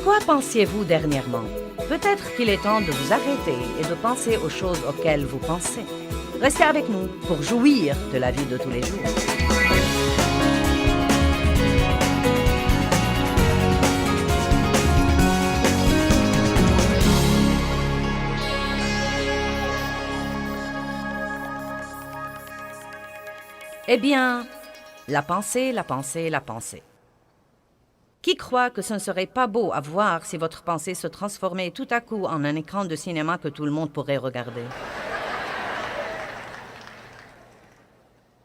quoi pensiez-vous dernièrement? Peut-être qu'il est temps de vous arrêter et de penser aux choses auxquelles vous pensez. Restez avec nous pour jouir de la vie de tous les jours. Eh bien, la pensée, la pensée, la pensée. Qui croit que ce ne serait pas beau à voir si votre pensée se transformait tout à coup en un écran de cinéma que tout le monde pourrait regarder?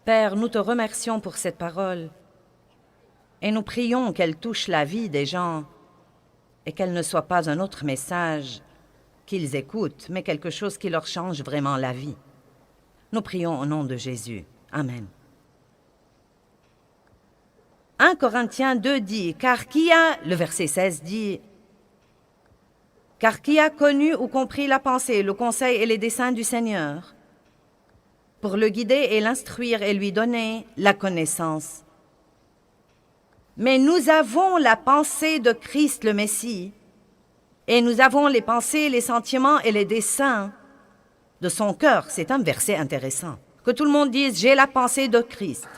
Père, nous te remercions pour cette parole et nous prions qu'elle touche la vie des gens et qu'elle ne soit pas un autre message qu'ils écoutent, mais quelque chose qui leur change vraiment la vie. Nous prions au nom de Jésus. Amen. 1 Corinthiens 2 dit, le verset 16 dit, « Car qui a connu ou compris la pensée, le conseil et les desseins du Seigneur, pour le guider et l'instruire et lui donner la connaissance. Mais nous avons la pensée de Christ le Messie, et nous avons les pensées, les sentiments et les desseins de son cœur. » C'est un verset intéressant. Que tout le monde dise « J'ai la pensée de Christ ».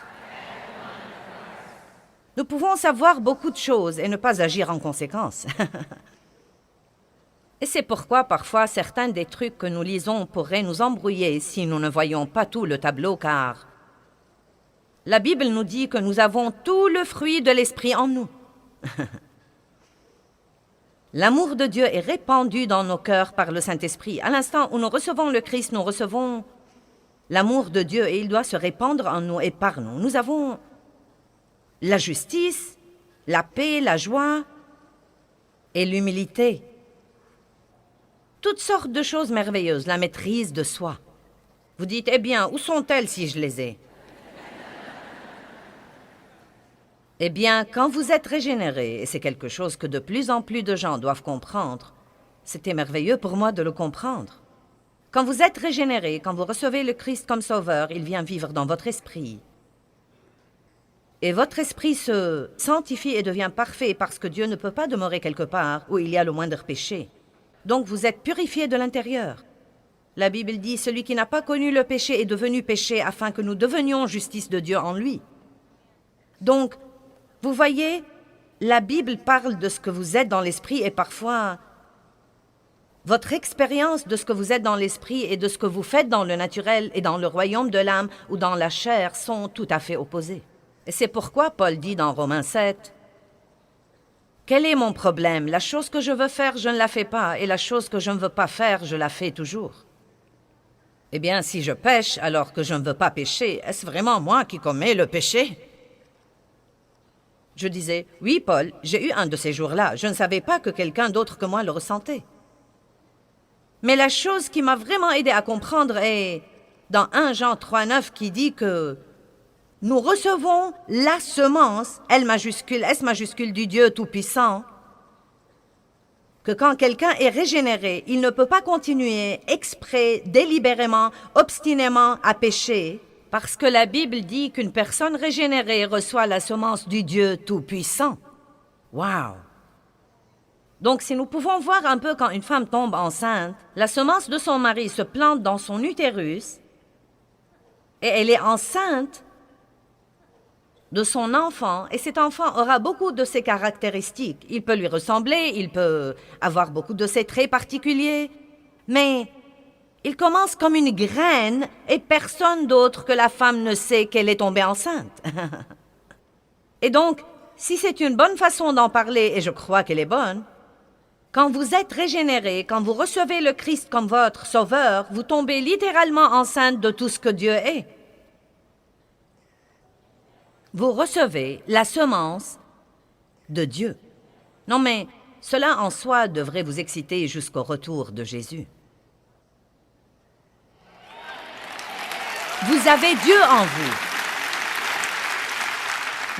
Nous pouvons savoir beaucoup de choses et ne pas agir en conséquence. Et c'est pourquoi parfois certains des trucs que nous lisons pourraient nous embrouiller si nous ne voyons pas tout le tableau, car la Bible nous dit que nous avons tout le fruit de l'esprit en nous. L'amour de Dieu est répandu dans nos cœurs par le Saint-Esprit. À l'instant où nous recevons le Christ, nous recevons l'amour de Dieu et il doit se répandre en nous et par nous. Nous avons la justice, la paix, la joie et l'humilité. Toutes sortes de choses merveilleuses, la maîtrise de soi. Vous dites, eh bien, où sont-elles si je les ai? Eh bien, quand vous êtes régénéré, et c'est quelque chose que de plus en plus de gens doivent comprendre, c'était merveilleux pour moi de le comprendre. Quand vous êtes régénéré, quand vous recevez le Christ comme sauveur, il vient vivre dans votre esprit. Et votre esprit se sanctifie et devient parfait parce que Dieu ne peut pas demeurer quelque part où il y a le moindre péché. Donc vous êtes purifié de l'intérieur. La Bible dit, celui qui n'a pas connu le péché est devenu péché afin que nous devenions justice de Dieu en lui. Donc, vous voyez, la Bible parle de ce que vous êtes dans l'esprit et parfois, votre expérience de ce que vous êtes dans l'esprit et de ce que vous faites dans le naturel et dans le royaume de l'âme ou dans la chair sont tout à fait opposés. Et c'est pourquoi Paul dit dans Romains 7, « Quel est mon problème? La chose que je veux faire, je ne la fais pas, et la chose que je ne veux pas faire, je la fais toujours. » Eh bien, si je pêche alors que je ne veux pas pécher, est-ce vraiment moi qui commets le péché? Je disais, « Oui, Paul, j'ai eu un de ces jours-là. Je ne savais pas que quelqu'un d'autre que moi le ressentait. » Mais la chose qui m'a vraiment aidé à comprendre est dans 1 Jean 3,9 qui dit que nous recevons la semence, L majuscule, S majuscule du Dieu Tout-Puissant, que quand quelqu'un est régénéré, il ne peut pas continuer exprès, délibérément, obstinément à pécher, parce que la Bible dit qu'une personne régénérée reçoit la semence du Dieu Tout-Puissant. Wow! Donc si nous pouvons voir un peu quand une femme tombe enceinte, la semence de son mari se plante dans son utérus et elle est enceinte de son enfant, et cet enfant aura beaucoup de ses caractéristiques. Il peut lui ressembler, il peut avoir beaucoup de ses traits particuliers, mais il commence comme une graine et personne d'autre que la femme ne sait qu'elle est tombée enceinte. Et donc, si c'est une bonne façon d'en parler, et je crois qu'elle est bonne, quand vous êtes régénéré, quand vous recevez le Christ comme votre sauveur, vous tombez littéralement enceinte de tout ce que Dieu est. Vous recevez la semence de Dieu. Non, mais cela en soi devrait vous exciter jusqu'au retour de Jésus. Vous avez Dieu en vous.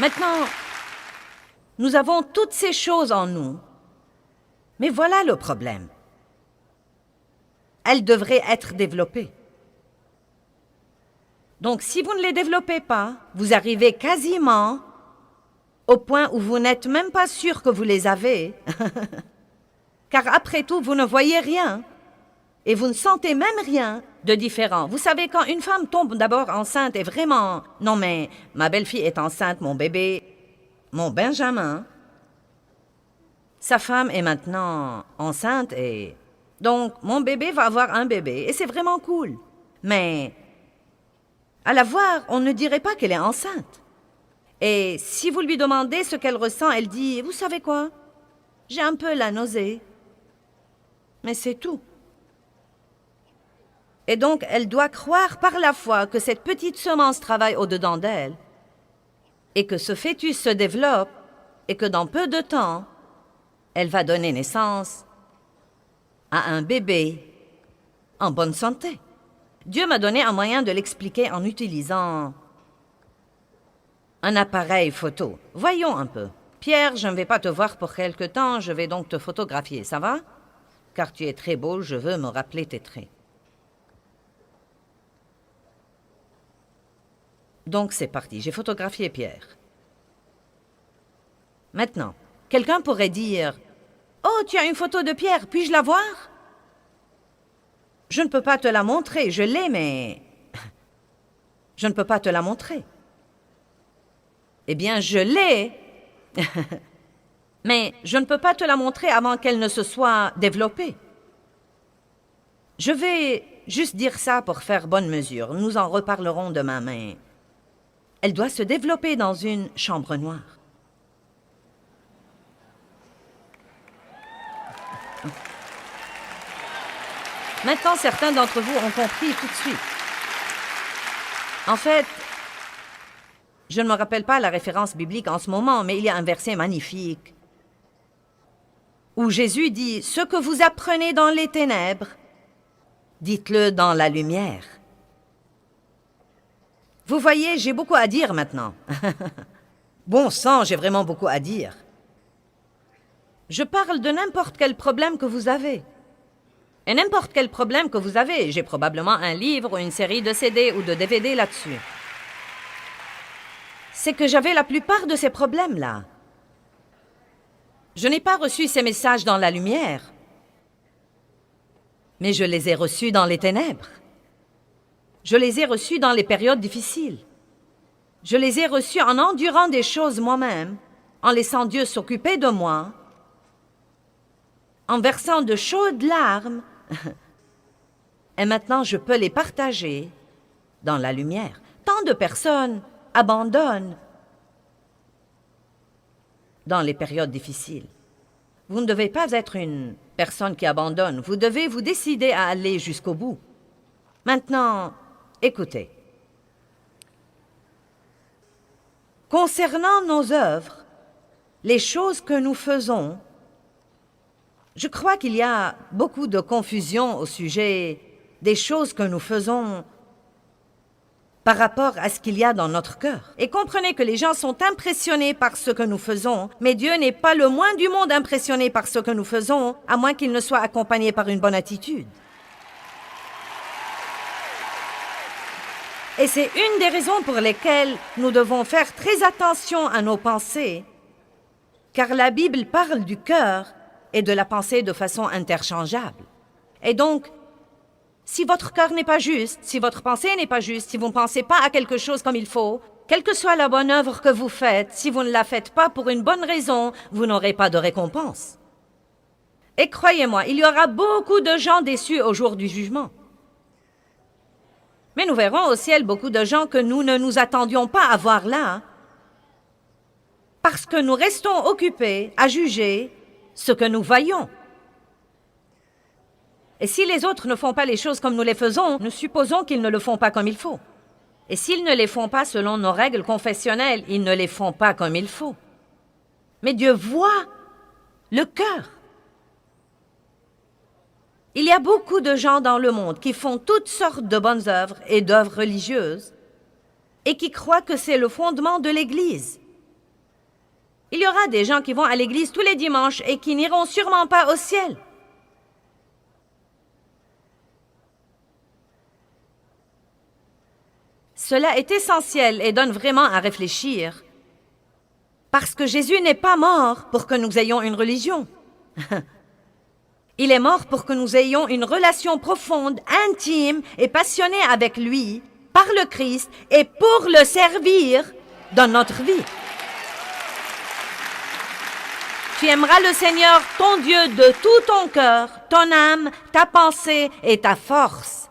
Maintenant, nous avons toutes ces choses en nous, mais voilà le problème. Elles devraient être développées. Donc, si vous ne les développez pas, vous arrivez quasiment au point où vous n'êtes même pas sûr que vous les avez. car après tout, vous ne voyez rien et vous ne sentez même rien de différent. Vous savez, quand une femme tombe d'abord enceinte et vraiment... Non mais, ma belle-fille est enceinte, mon bébé, mon Benjamin, sa femme est maintenant enceinte et... Donc, mon bébé va avoir un bébé et c'est vraiment cool. Mais, à la voir, on ne dirait pas qu'elle est enceinte. Et si vous lui demandez ce qu'elle ressent, elle dit, vous savez quoi? J'ai un peu la nausée. Mais c'est tout. Et donc, elle doit croire par la foi que cette petite semence travaille au-dedans d'elle et que ce fœtus se développe et que dans peu de temps, elle va donner naissance à un bébé en bonne santé. Dieu m'a donné un moyen de l'expliquer en utilisant un appareil photo. Voyons un peu. Pierre, je ne vais pas te voir pour quelque temps, je vais donc te photographier, ça va? Car tu es très beau, je veux me rappeler tes traits. Donc c'est parti, j'ai photographié Pierre. Maintenant, quelqu'un pourrait dire « Oh, tu as une photo de Pierre, puis-je la voir ?» Je ne peux pas te la montrer, je l'ai, mais... je ne peux pas te la montrer. Eh bien, je l'ai, mais je ne peux pas te la montrer avant qu'elle ne se soit développée. Je vais juste dire ça pour faire bonne mesure. Nous en reparlerons demain, mais... elle doit se développer dans une chambre noire. Maintenant, certains d'entre vous ont compris tout de suite. En fait, je ne me rappelle pas la référence biblique en ce moment, mais il y a un verset magnifique où Jésus dit « Ce que vous apprenez dans les ténèbres, dites-le dans la lumière. » Vous voyez, j'ai beaucoup à dire maintenant. Bon sang, j'ai vraiment beaucoup à dire. Je parle de n'importe quel problème que vous avez. Et n'importe quel problème que vous avez, j'ai probablement un livre ou une série de CD ou de DVD là-dessus. C'est que j'avais la plupart de ces problèmes-là. Je n'ai pas reçu ces messages dans la lumière, mais je les ai reçus dans les ténèbres. Je les ai reçus dans les périodes difficiles. Je les ai reçus en endurant des choses moi-même, en laissant Dieu s'occuper de moi, en versant de chaudes larmes, et maintenant je peux les partager dans la lumière. Tant de personnes abandonnent dans les périodes difficiles. Vous ne devez pas être une personne qui abandonne. Vous devez vous décider à aller jusqu'au bout. Maintenant, écoutez. Concernant nos œuvres, les choses que nous faisons, je crois qu'il y a beaucoup de confusion au sujet des choses que nous faisons par rapport à ce qu'il y a dans notre cœur. Et comprenez que les gens sont impressionnés par ce que nous faisons, mais Dieu n'est pas le moins du monde impressionné par ce que nous faisons, à moins qu'il ne soit accompagné par une bonne attitude. Et c'est une des raisons pour lesquelles nous devons faire très attention à nos pensées, car la Bible parle du cœur et de la pensée de façon interchangeable. Et donc, si votre cœur n'est pas juste, si votre pensée n'est pas juste, si vous ne pensez pas à quelque chose comme il faut, quelle que soit la bonne œuvre que vous faites, si vous ne la faites pas pour une bonne raison, vous n'aurez pas de récompense. Et croyez-moi, il y aura beaucoup de gens déçus au jour du jugement. Mais nous verrons au ciel beaucoup de gens que nous ne nous attendions pas à voir là, parce que nous restons occupés à juger ce que nous voyons. Et si les autres ne font pas les choses comme nous les faisons, nous supposons qu'ils ne le font pas comme il faut. Et s'ils ne les font pas selon nos règles confessionnelles, ils ne les font pas comme il faut. Mais Dieu voit le cœur. Il y a beaucoup de gens dans le monde qui font toutes sortes de bonnes œuvres et d'œuvres religieuses et qui croient que c'est le fondement de l'Église. Il y aura des gens qui vont à l'église tous les dimanches et qui n'iront sûrement pas au ciel. Cela est essentiel et donne vraiment à réfléchir. Parce que Jésus n'est pas mort pour que nous ayons une religion. Il est mort pour que nous ayons une relation profonde, intime et passionnée avec lui, par le Christ, et pour le servir dans notre vie. Tu aimeras le Seigneur, ton Dieu, de tout ton cœur, ton âme, ta pensée et ta force.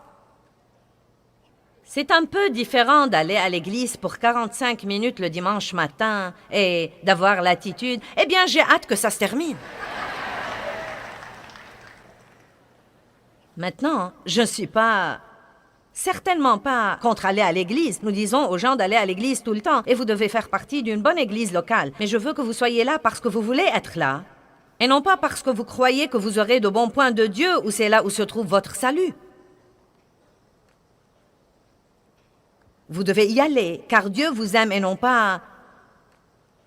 C'est un peu différent d'aller à l'église pour 45 minutes le dimanche matin et d'avoir l'attitude « Eh bien, j'ai hâte que ça se termine ». Maintenant, je ne suis certainement pas contre aller à l'église. Nous disons aux gens d'aller à l'église tout le temps et vous devez faire partie d'une bonne église locale. Mais je veux que vous soyez là parce que vous voulez être là et non pas parce que vous croyez que vous aurez de bons points de Dieu ou c'est là où se trouve votre salut. Vous devez y aller car Dieu vous aime et non pas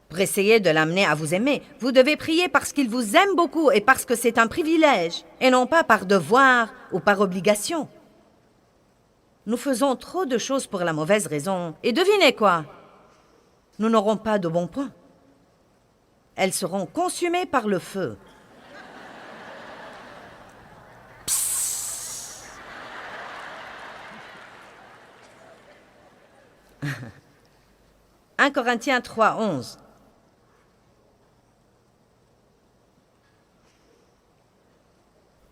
pour essayer de l'amener à vous aimer. Vous devez prier parce qu'il vous aime beaucoup et parce que c'est un privilège et non pas par devoir ou par obligation. Nous faisons trop de choses pour la mauvaise raison. Et devinez quoi? Nous n'aurons pas de bons points. Elles seront consumées par le feu. Psst. 1 Corinthiens 3, 11.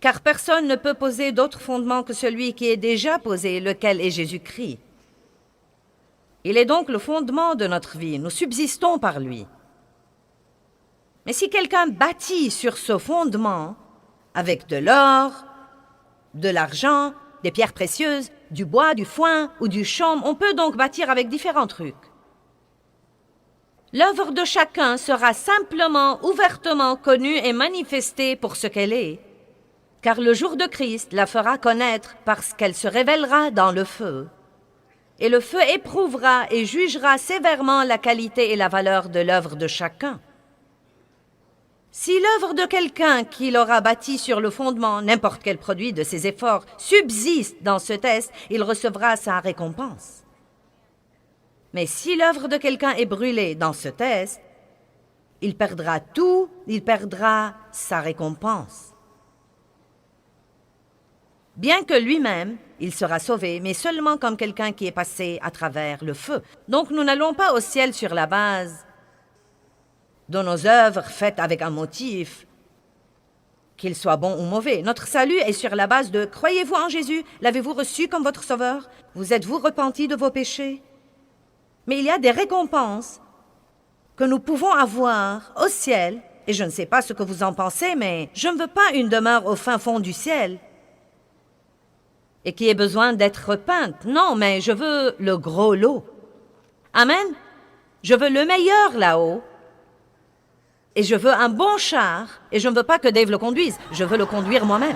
Car personne ne peut poser d'autre fondement que celui qui est déjà posé, lequel est Jésus-Christ. Il est donc le fondement de notre vie, nous subsistons par lui. Mais si quelqu'un bâtit sur ce fondement, avec de l'or, de l'argent, des pierres précieuses, du bois, du foin ou du chaume, on peut donc bâtir avec différents trucs. L'œuvre de chacun sera simplement, ouvertement connue et manifestée pour ce qu'elle est, car le jour de Christ la fera connaître parce qu'elle se révélera dans le feu. Et le feu éprouvera et jugera sévèrement la qualité et la valeur de l'œuvre de chacun. Si l'œuvre de quelqu'un qui l'aura bâti sur le fondement, n'importe quel produit de ses efforts, subsiste dans ce test, il recevra sa récompense. Mais si l'œuvre de quelqu'un est brûlée dans ce test, il perdra tout, il perdra sa récompense. Bien que lui-même, il sera sauvé, mais seulement comme quelqu'un qui est passé à travers le feu. Donc nous n'allons pas au ciel sur la base de nos œuvres faites avec un motif, qu'il soit bon ou mauvais. Notre salut est sur la base de « Croyez-vous en Jésus? L'avez-vous reçu comme votre sauveur? Vous êtes-vous repenti de vos péchés? » Mais il y a des récompenses que nous pouvons avoir au ciel, et je ne sais pas ce que vous en pensez, mais je ne veux pas une demeure au fin fond du ciel et qui ait besoin d'être repeinte. Non, mais je veux le gros lot. Amen. Je veux le meilleur là-haut. Et je veux un bon char. Et je ne veux pas que Dave le conduise. Je veux le conduire moi-même.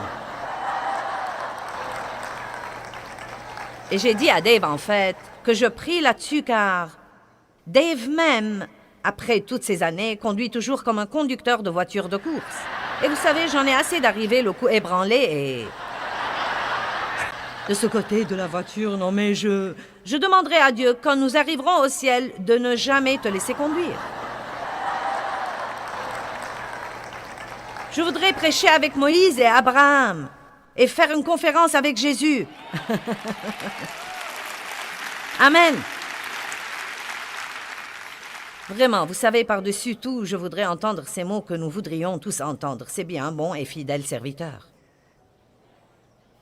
Et j'ai dit à Dave, en fait, que je prie là-dessus car Dave même, après toutes ces années, conduit toujours comme un conducteur de voiture de course. Et vous savez, j'en ai assez d'arriver le cou ébranlé et... De ce côté de la voiture, non mais je demanderai à Dieu, quand nous arriverons au ciel, de ne jamais te laisser conduire. Je voudrais prêcher avec Moïse et Abraham et faire une conférence avec Jésus. Amen. Vraiment, vous savez, par-dessus tout, je voudrais entendre ces mots que nous voudrions tous entendre. C'est bien, bon et fidèle serviteur.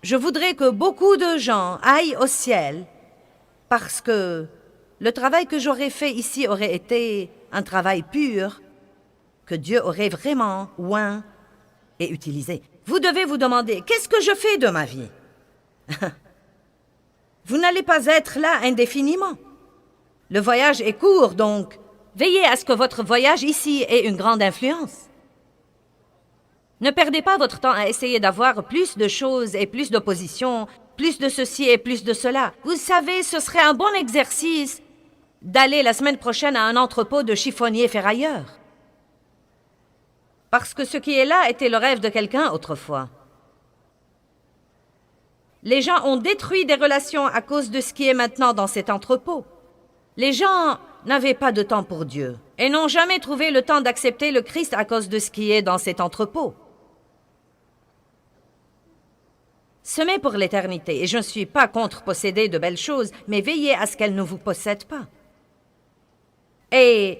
Je voudrais que beaucoup de gens aillent au ciel parce que le travail que j'aurais fait ici aurait été un travail pur que Dieu aurait vraiment oint et utilisé. Vous devez vous demander, qu'est-ce que je fais de ma vie? Vous n'allez pas être là indéfiniment. Le voyage est court, donc veillez à ce que votre voyage ici ait une grande influence. Ne perdez pas votre temps à essayer d'avoir plus de choses et plus d'opposition, plus de ceci et plus de cela. Vous savez, ce serait un bon exercice d'aller la semaine prochaine à un entrepôt de chiffonniers ferrailleurs. Parce que ce qui est là était le rêve de quelqu'un autrefois. Les gens ont détruit des relations à cause de ce qui est maintenant dans cet entrepôt. Les gens n'avaient pas de temps pour Dieu et n'ont jamais trouvé le temps d'accepter le Christ à cause de ce qui est dans cet entrepôt. Semez pour l'éternité, et je ne suis pas contre posséder de belles choses, mais veillez à ce qu'elles ne vous possèdent pas. Et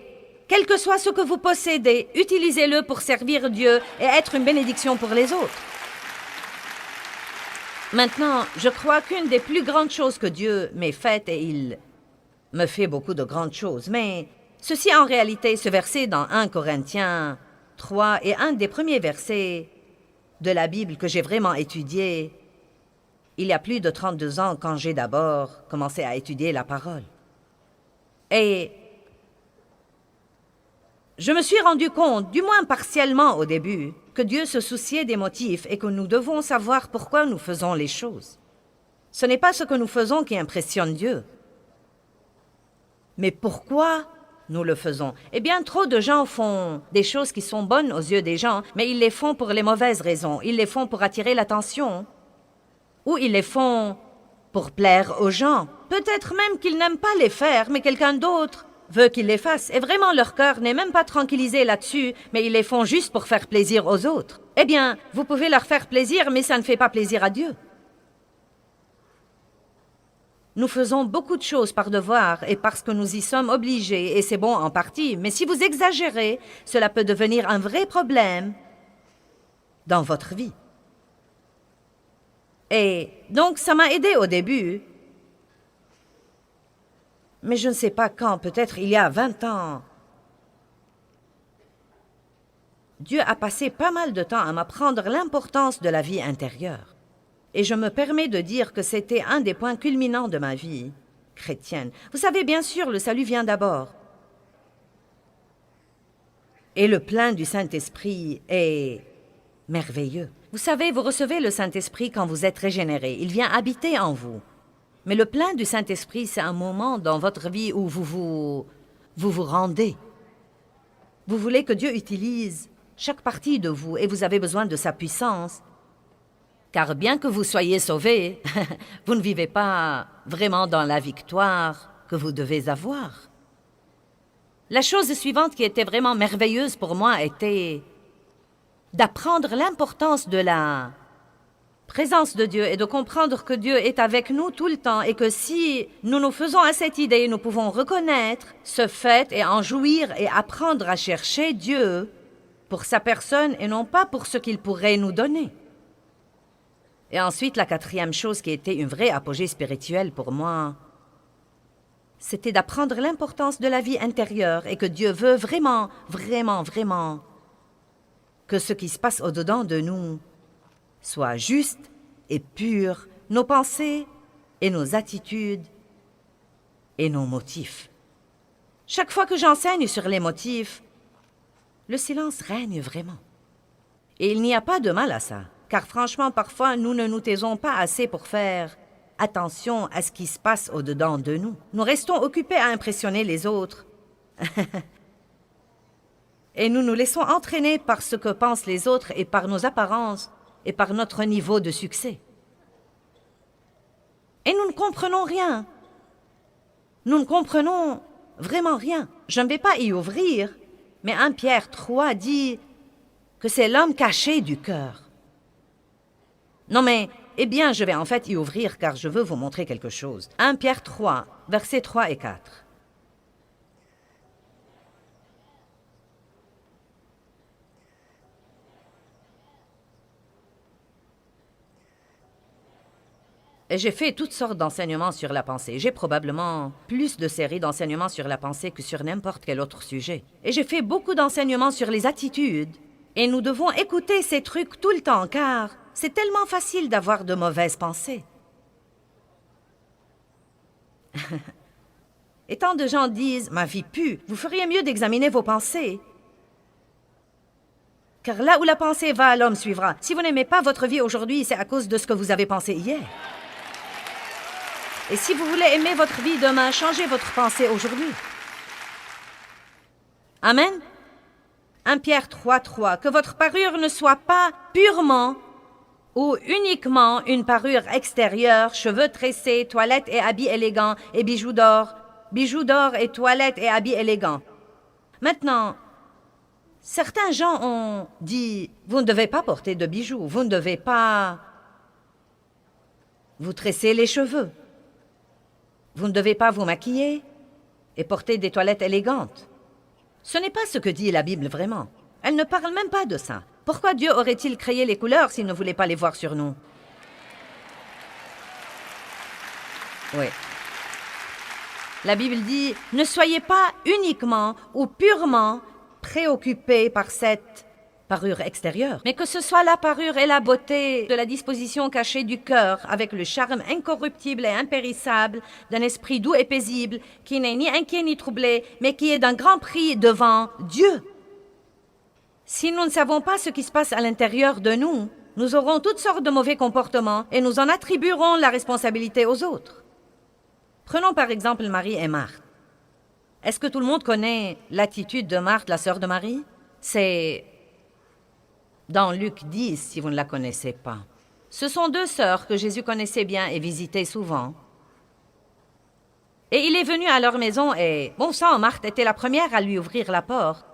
quel que soit ce que vous possédez, utilisez-le pour servir Dieu et être une bénédiction pour les autres. Maintenant, je crois qu'une des plus grandes choses que Dieu m'ait faites, et il me fait beaucoup de grandes choses, mais ceci en réalité, ce verset dans 1 Corinthiens 3 est un des premiers versets de la Bible que j'ai vraiment étudié il y a plus de 32 ans quand j'ai d'abord commencé à étudier la parole. Et je me suis rendu compte, du moins partiellement au début, que Dieu se souciait des motifs et que nous devons savoir pourquoi nous faisons les choses. Ce n'est pas ce que nous faisons qui impressionne Dieu, mais pourquoi nous le faisons. Eh bien, trop de gens font des choses qui sont bonnes aux yeux des gens, mais ils les font pour les mauvaises raisons. Ils les font pour attirer l'attention, ou ils les font pour plaire aux gens. Peut-être même qu'ils n'aiment pas les faire, mais quelqu'un d'autre veut qu'ils les fassent. Et vraiment, leur cœur n'est même pas tranquillisé là-dessus, mais ils les font juste pour faire plaisir aux autres. Eh bien, vous pouvez leur faire plaisir, mais ça ne fait pas plaisir à Dieu. Nous faisons beaucoup de choses par devoir et parce que nous y sommes obligés, et c'est bon en partie, mais si vous exagérez, cela peut devenir un vrai problème dans votre vie. Et donc, ça m'a aidé au début. Mais je ne sais pas quand, peut-être il y a 20 ans. Dieu a passé pas mal de temps à m'apprendre l'importance de la vie intérieure. Et je me permets de dire que c'était un des points culminants de ma vie chrétienne. Vous savez, bien sûr, le salut vient d'abord. Et le plein du Saint-Esprit est merveilleux. Vous savez, vous recevez le Saint-Esprit quand vous êtes régénéré. Il vient habiter en vous. Mais le plein du Saint-Esprit, c'est un moment dans votre vie où vous vous rendez. Vous voulez que Dieu utilise chaque partie de vous et vous avez besoin de sa puissance. Car bien que vous soyez sauvés, vous ne vivez pas vraiment dans la victoire que vous devez avoir. La chose suivante qui était vraiment merveilleuse pour moi était d'apprendre l'importance de la présence de Dieu et de comprendre que Dieu est avec nous tout le temps et que si nous nous faisons à cette idée, nous pouvons reconnaître ce fait et en jouir et apprendre à chercher Dieu pour sa personne et non pas pour ce qu'il pourrait nous donner. Et ensuite, la quatrième chose qui était une vraie apogée spirituelle pour moi, c'était d'apprendre l'importance de la vie intérieure et que Dieu veut vraiment, vraiment, vraiment que ce qui se passe au-dedans de nous soit juste et pur, nos pensées et nos attitudes et nos motifs. Chaque fois que j'enseigne sur les motifs, le silence règne vraiment. Et il n'y a pas de mal à ça, car franchement, parfois, nous ne nous taisons pas assez pour faire attention à ce qui se passe au-dedans de nous. Nous restons occupés à impressionner les autres. Et nous nous laissons entraîner par ce que pensent les autres et par nos apparences et par notre niveau de succès. Et nous ne comprenons rien. Nous ne comprenons vraiment rien. Je ne vais pas y ouvrir, mais 1 Pierre 3 dit que c'est l'homme caché du cœur. Non mais, eh bien, je vais en fait y ouvrir car je veux vous montrer quelque chose. 1 Pierre 3, versets 3 et 4. Et j'ai fait toutes sortes d'enseignements sur la pensée. J'ai probablement plus de séries d'enseignements sur la pensée que sur n'importe quel autre sujet. Et j'ai fait beaucoup d'enseignements sur les attitudes. Et nous devons écouter ces trucs tout le temps, car c'est tellement facile d'avoir de mauvaises pensées. Et tant de gens disent « Ma vie pue, vous feriez mieux d'examiner vos pensées. » Car là où la pensée va, l'homme suivra. Si vous n'aimez pas votre vie aujourd'hui, c'est à cause de ce que vous avez pensé hier. Et si vous voulez aimer votre vie demain, changez votre pensée aujourd'hui. Amen. 1 Pierre 3, que votre parure ne soit pas purement ou uniquement une parure extérieure, cheveux tressés, toilettes et habits élégants et bijoux d'or et toilettes et habits élégants. Maintenant, certains gens ont dit, vous ne devez pas porter de bijoux, vous ne devez pas Vous tressez les cheveux. Vous ne devez pas vous maquiller et porter des toilettes élégantes. Ce n'est pas ce que dit la Bible vraiment. Elle ne parle même pas de ça. Pourquoi Dieu aurait-il créé les couleurs s'il ne voulait pas les voir sur nous? Oui. La Bible dit, ne soyez pas uniquement ou purement préoccupés par cette parure extérieure, mais que ce soit la parure et la beauté de la disposition cachée du cœur, avec le charme incorruptible et impérissable d'un esprit doux et paisible, qui n'est ni inquiet ni troublé, mais qui est d'un grand prix devant Dieu. Si nous ne savons pas ce qui se passe à l'intérieur de nous, nous aurons toutes sortes de mauvais comportements et nous en attribuerons la responsabilité aux autres. Prenons par exemple Marie et Marthe. Est-ce que tout le monde connaît l'attitude de Marthe, la sœur de Marie? C'est dans Luc 10, si vous ne la connaissez pas. Ce sont deux sœurs que Jésus connaissait bien et visitait souvent. Et il est venu à leur maison et, bon sang, Marthe était la première à lui ouvrir la porte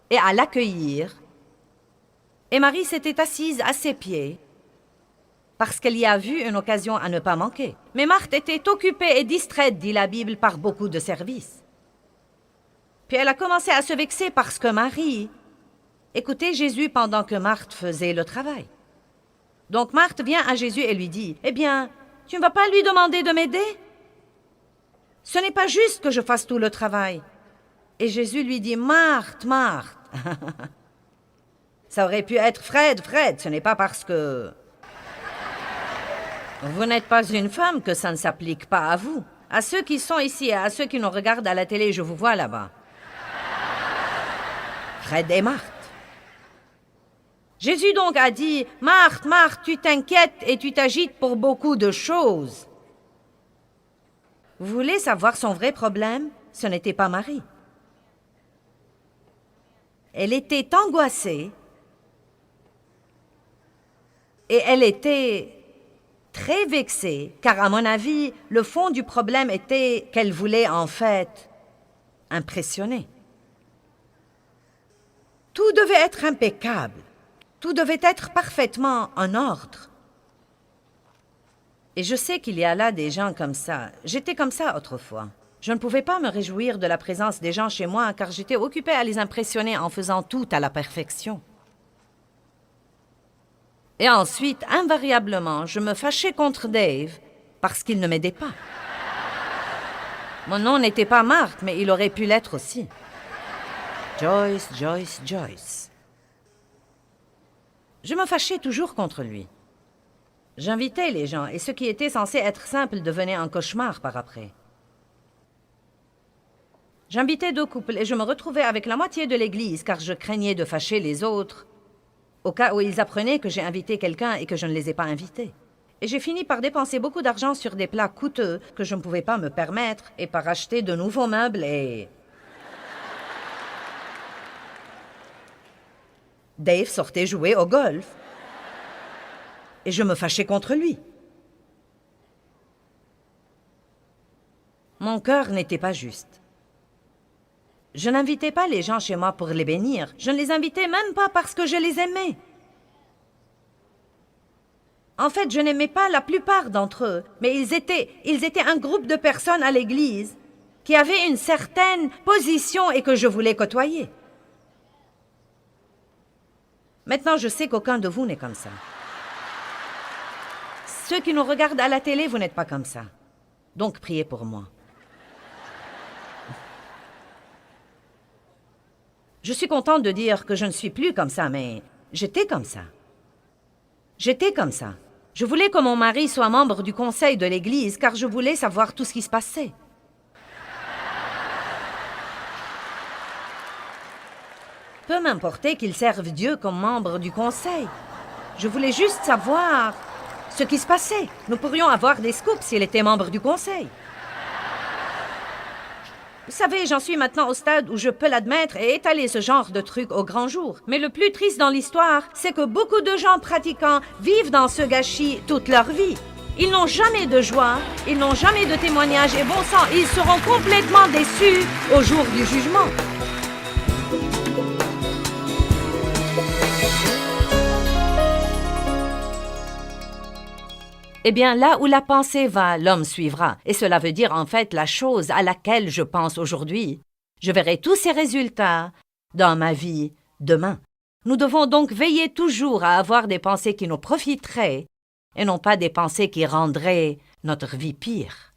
et à l'accueillir. Et Marie s'était assise à ses pieds parce qu'elle y a vu une occasion à ne pas manquer. Mais Marthe était occupée et distraite, dit la Bible, par beaucoup de services. Puis elle a commencé à se vexer parce que Marie écoutait Jésus pendant que Marthe faisait le travail. Donc Marthe vient à Jésus et lui dit, « Eh bien, tu ne vas pas lui demander de m'aider? Ce n'est pas juste que je fasse tout le travail. » Et Jésus lui dit, « Marthe, Marthe. » Ça aurait pu être Fred, ce n'est pas parce que vous n'êtes pas une femme que ça ne s'applique pas à vous. À ceux qui sont ici et à ceux qui nous regardent à la télé, je vous vois là-bas. Fred et Marthe. Jésus donc a dit, « Marthe, Marthe, tu t'inquiètes et tu t'agites pour beaucoup de choses. » Vous voulez savoir son vrai problème? Ce n'était pas Marie. Elle était angoissée et elle était très vexée, car à mon avis, le fond du problème était qu'elle voulait en fait impressionner. Tout devait être impeccable. Tout devait être parfaitement en ordre. Et je sais qu'il y a là des gens comme ça. J'étais comme ça autrefois. Je ne pouvais pas me réjouir de la présence des gens chez moi car j'étais occupée à les impressionner en faisant tout à la perfection. Et ensuite, invariablement, je me fâchais contre Dave parce qu'il ne m'aidait pas. Mon nom n'était pas Marthe, mais il aurait pu l'être aussi. Joyce, Joyce, Joyce. Je me fâchais toujours contre lui. J'invitais les gens, et ce qui était censé être simple devenait un cauchemar par après. J'invitais 2 couples, et je me retrouvais avec la moitié de l'église, car je craignais de fâcher les autres, au cas où ils apprenaient que j'ai invité quelqu'un et que je ne les ai pas invités. Et j'ai fini par dépenser beaucoup d'argent sur des plats coûteux que je ne pouvais pas me permettre, et par acheter de nouveaux meubles et... Dave sortait jouer au golf. Et je me fâchais contre lui. Mon cœur n'était pas juste. Je n'invitais pas les gens chez moi pour les bénir. Je ne les invitais même pas parce que je les aimais. En fait, je n'aimais pas la plupart d'entre eux, mais ils étaient un groupe de personnes à l'église qui avaient une certaine position et que je voulais côtoyer. Maintenant, je sais qu'aucun de vous n'est comme ça. Ceux qui nous regardent à la télé, vous n'êtes pas comme ça. Donc, priez pour moi. Je suis contente de dire que je ne suis plus comme ça, mais j'étais comme ça. J'étais comme ça. Je voulais que mon mari soit membre du conseil de l'Église, car je voulais savoir tout ce qui se passait. Peu m'importait qu'il serve Dieu comme membre du conseil. Je voulais juste savoir ce qui se passait. Nous pourrions avoir des scoops s'il était membre du conseil. Vous savez, j'en suis maintenant au stade où je peux l'admettre et étaler ce genre de truc au grand jour. Mais le plus triste dans l'histoire, c'est que beaucoup de gens pratiquants vivent dans ce gâchis toute leur vie. Ils n'ont jamais de joie, ils n'ont jamais de témoignage et bon sang, ils seront complètement déçus au jour du jugement. Eh bien, là où la pensée va, l'homme suivra. Et cela veut dire en fait la chose à laquelle je pense aujourd'hui. Je verrai tous ces résultats dans ma vie demain. Nous devons donc veiller toujours à avoir des pensées qui nous profiteraient et non pas des pensées qui rendraient notre vie pire.